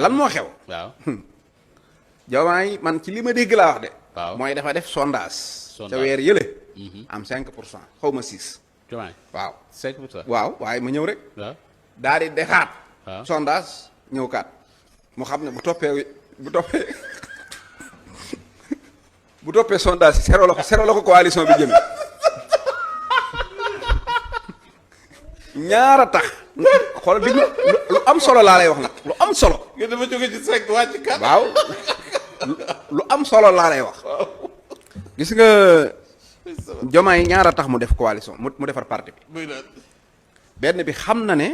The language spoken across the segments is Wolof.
lan moo xew. waaw. Diomaye man ci li ma dégg laa wax de. waaw mooy dafa def sondage. sondage ca weer yële. am 5% xaw ma 6. Diomaye waaw 5%. waaw waaye ma ñëw rek. waaw. daal di defaat. waaw sondage ñëw kaat mu xam ne bu toppee bu toppee sondage yi sero la ko coalition bi jëme ñaara tax xool diglu lu am solo laa lay wax nag lu am solo. nga dafa jóge ci 5 wàcc 4. waaw lu am solo laa lay wax. gis nga Diomaye ñaara tax mu def coalition mu defar parti bi. benn bi xam na ne.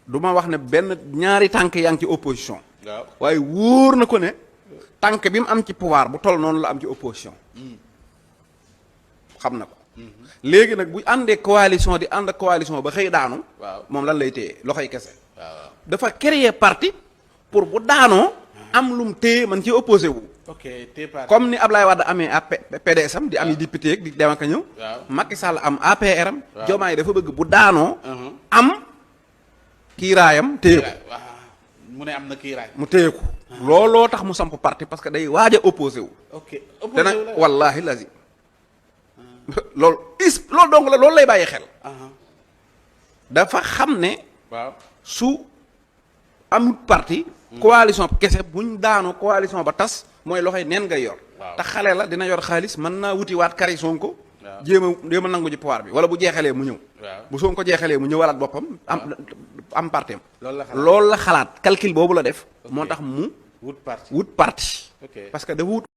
du ma wax ne benn ñaari tànk yaa ngi ci opposition. waaw waaye wóor na ko ne tànk bi mu am ci pouvoir bu toll noonu la am ci opposition. xam na ko. léegi nag bu àndee coalition di ànd ak coalition ba xëy daanu. waaw moom lan lay téye loxoy kese. waaw dafa créer parti pour bu daanoo am lu mu téye man ci opposé wu. ok téye parti comme ni Ablaye Wade amee PDS am di am député ak di dem ak a ñëw. waaw Macky Sall am APR am. waaw Diomaye dafa bëgg bu daanoo. am kiiraayam téye ko. mu ne am na kiiraay. mu téye ko. looloo tax mu samp parti parce que day waaj a opposé wu. ok te nag wallaahi lazi loolu loolu dong la loolu lay bàyyi xel. dafa xam ne. waaw su amut parti. coalition kese buñ daanu coalition ba tas mooy loxoy neen ngay yor. te xale la dina yor xaalis mën naa wuti waat kari Sonko. waaw jéem a nangu ci pouvoir bi wala bu jeexalee mu ñëw. bu Sonko jeexalee mu ñëwalaat boppam am parti am. loolu la xalaat calcul boobu la def. moo tax mu wut parti wut parti. ok parce que dafa wut.